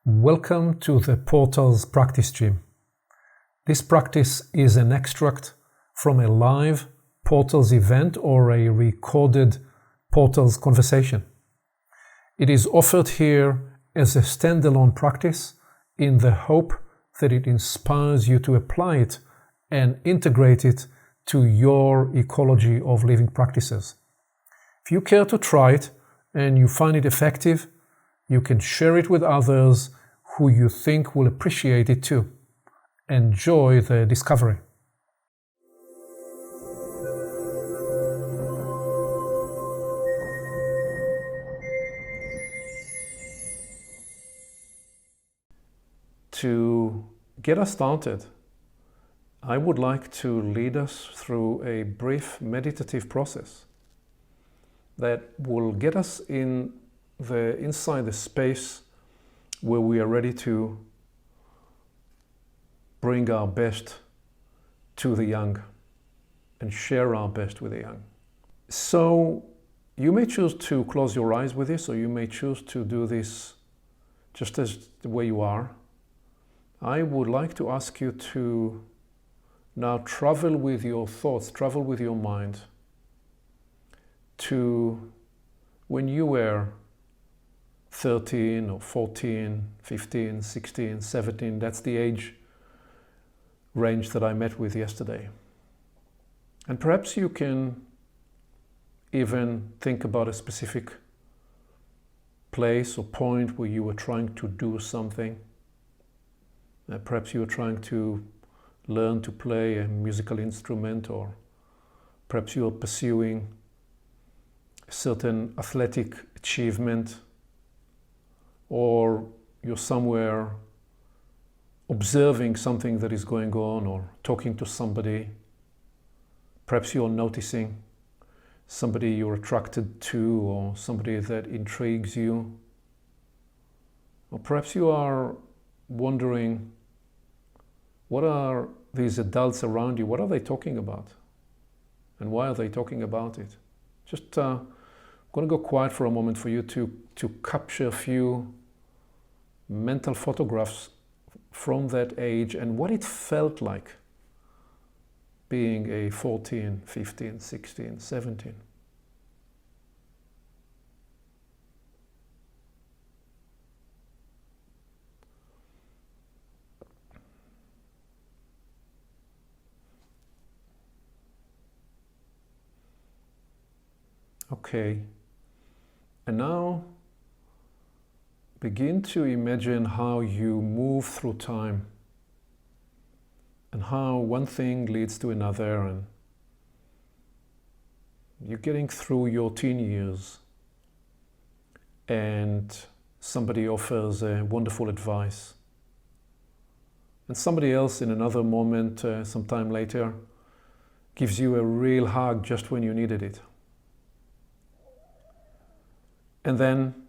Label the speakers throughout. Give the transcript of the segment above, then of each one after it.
Speaker 1: Welcome to the Portals Practice Gym. This practice is an extract from a live Portals event or a recorded Portals conversation. It is offered here as a standalone practice in the hope that it inspires you to apply it and integrate it to your ecology of living practices. If you care to try it and you find it effective, you can share it with others who you think will appreciate it too. Enjoy the discovery. To get us started, I would like to lead us through a brief meditative process that will get us inside the space where we are ready to bring our best to the young and share our best with the young. So you may choose to close your eyes with this, or you may choose to do this just as the way you are. I would like to ask you to now travel with your thoughts, travel with your mind to when you were 13 or 14, 15, 16, 17, that's the age range that I met with yesterday. And perhaps you can even think about a specific place or point where you were trying to do something. Perhaps you were trying to learn to play a musical instrument, or perhaps you are pursuing a certain athletic achievement, or you're somewhere observing something that is going on or talking to somebody. Perhaps you're noticing somebody you're attracted to or somebody that intrigues you. Or perhaps you are wondering, what are these adults around you, what are they talking about? And why are they talking about it? Just I'm going to go quiet for a moment for you to capture a few mental photographs from that age and what it felt like being a 14, 15, 16, 17. Okay, and now begin to imagine how you move through time and how one thing leads to another, and you're getting through your teen years and somebody offers a wonderful advice, and somebody else in another moment, some time later, gives you a real hug just when you needed it. And then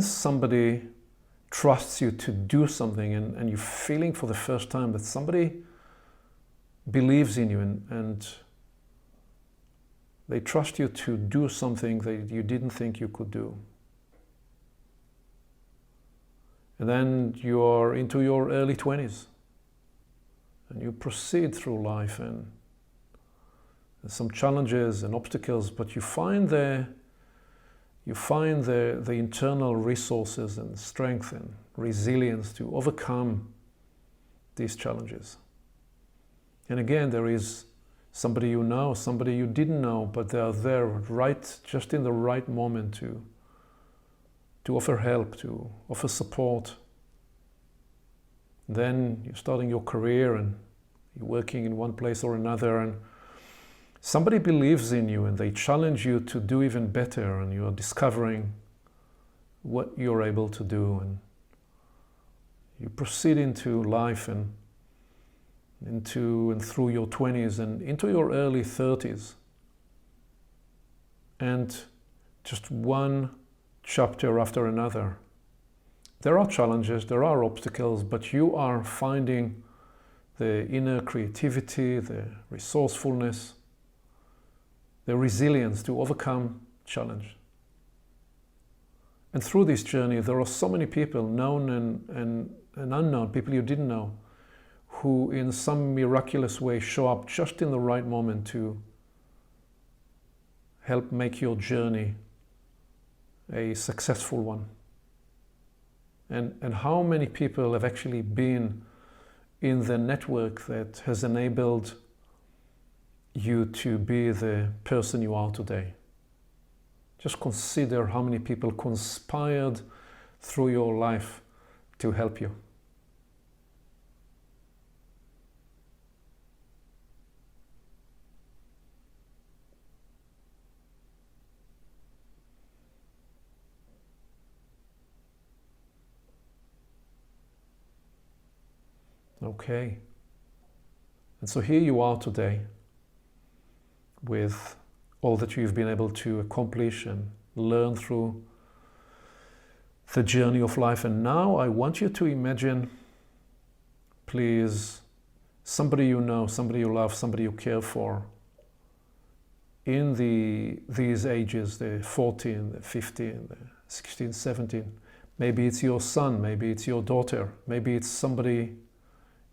Speaker 1: somebody trusts you to do something, and you're feeling for the first time that somebody believes in you and they trust you to do something that you didn't think you could do. And then you're into your early 20s and you proceed through life, and there's some challenges and obstacles, but you find the internal resources and strength and resilience to overcome these challenges. And again, there is somebody you know, somebody you didn't know, but they are there right, just in the right moment to offer help, to offer support. Then you're starting your career and you're working in one place or another, and somebody believes in you and they challenge you to do even better, and you're discovering what you're able to do, and you proceed into life and into and through your 20s and into your early 30s. And just one chapter after another, there are challenges, there are obstacles, but you are finding the inner creativity, the resourcefulness, the resilience to overcome challenge. And through this journey, there are so many people, known and unknown, people you didn't know, who in some miraculous way show up just in the right moment to help make your journey a successful one. And how many people have actually been in the network that has enabled you to be the person you are today. Just consider how many people conspired through your life to help you. Okay. And so here you are today with all that you've been able to accomplish and learn through the journey of life. And now I want you to imagine, please, somebody you know, somebody you love, somebody you care for in these ages, the 14, the 15, the 16, 17. Maybe it's your son, maybe it's your daughter, maybe it's somebody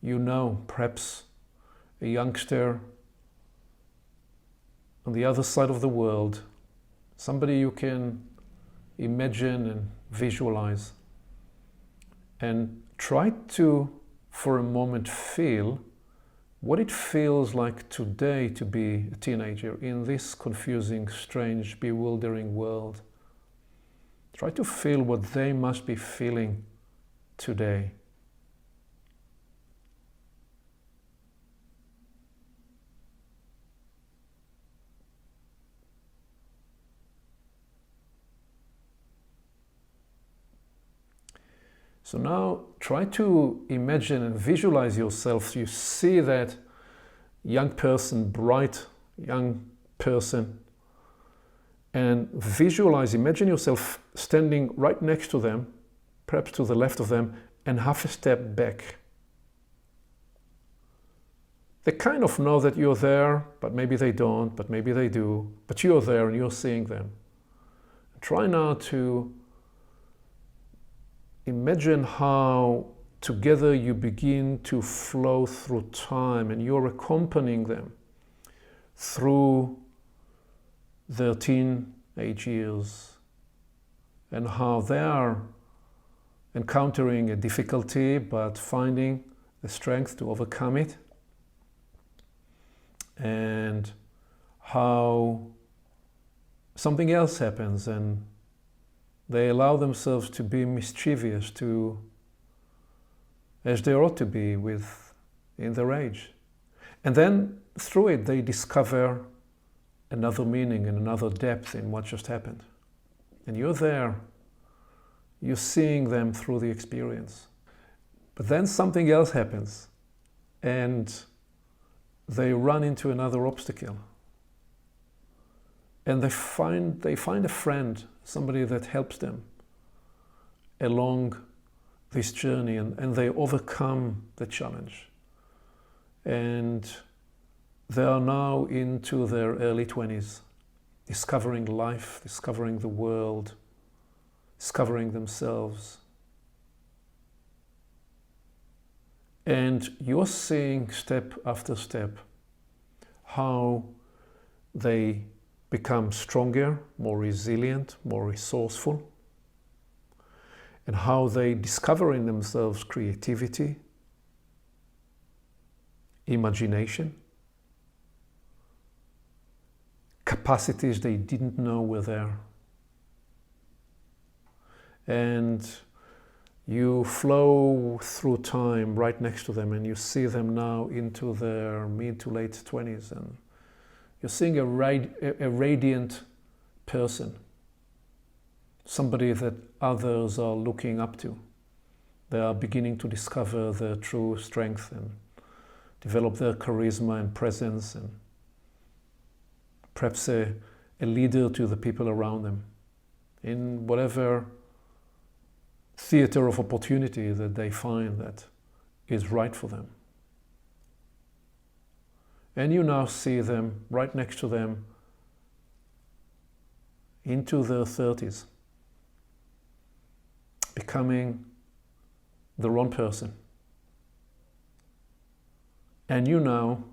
Speaker 1: you know, perhaps a youngster on the other side of the world, somebody you can imagine and visualize, and try to, for a moment, feel what it feels like today to be a teenager in this confusing, strange, bewildering world. Try to feel what they must be feeling today. So now try to imagine and visualize yourself. You see that young person, bright young person, and visualize, imagine yourself standing right next to them, perhaps to the left of them, and half a step back. They kind of know that you're there, but maybe they don't, but maybe they do, but you're there and you're seeing them. Try now to imagine how together you begin to flow through time and you're accompanying them through their teenage years and how they are encountering a difficulty but finding the strength to overcome it, and how something else happens and they allow themselves to be mischievous, as they ought to be in their age. And then through it they discover another meaning and another depth in what just happened. And you're there, you're seeing them through the experience. But then something else happens and they run into another obstacle. And they find a friend, somebody that helps them along this journey, and they overcome the challenge. And they are now into their early 20s, discovering life, discovering the world, discovering themselves. And you're seeing step after step how they become stronger, more resilient, more resourceful, and how they discover in themselves creativity, imagination, capacities they didn't know were there. And you flow through time right next to them and you see them now into their mid to late 20s, and you're seeing a radiant person, somebody that others are looking up to. They are beginning to discover their true strength and develop their charisma and presence, and perhaps a leader to the people around them in whatever theater of opportunity that they find that is right for them. And you now see them right next to them into their 30s. becoming the wrong person. And you know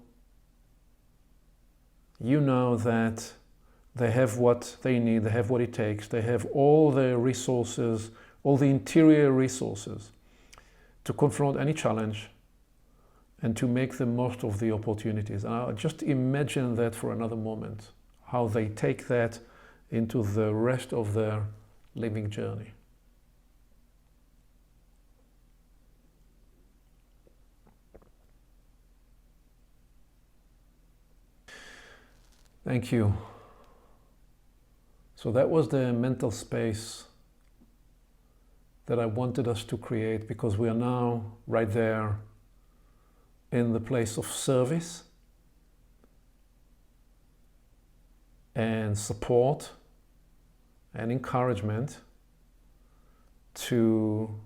Speaker 1: that they have what they need, they have what it takes, they have all the resources, all the interior resources to confront any challenge and to make the most of the opportunities. And I just imagine that for another moment, how they take that into the rest of their living journey. Thank you. So that was the mental space that I wanted us to create, because we are now right there in the place of service and support and encouragement to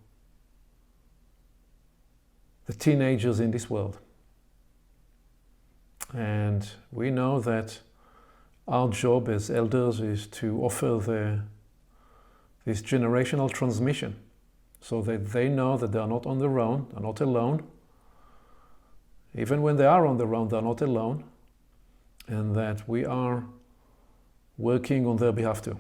Speaker 1: the teenagers in this world. And we know that our job as elders is to offer this generational transmission, so that they know that they are not on their own, they're not alone. Even when they are on their own, they're not alone, and that we are working on their behalf too.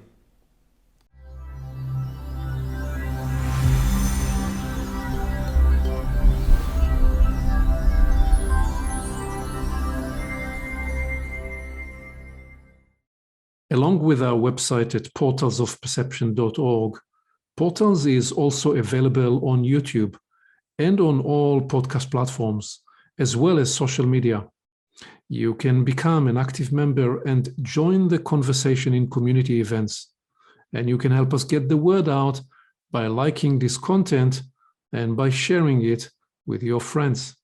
Speaker 1: Along with our website at portalsofperception.org, Portals is also available on YouTube and on all podcast platforms, as well as social media. You can become an active member and join the conversation in community events. And you can help us get the word out by liking this content and by sharing it with your friends.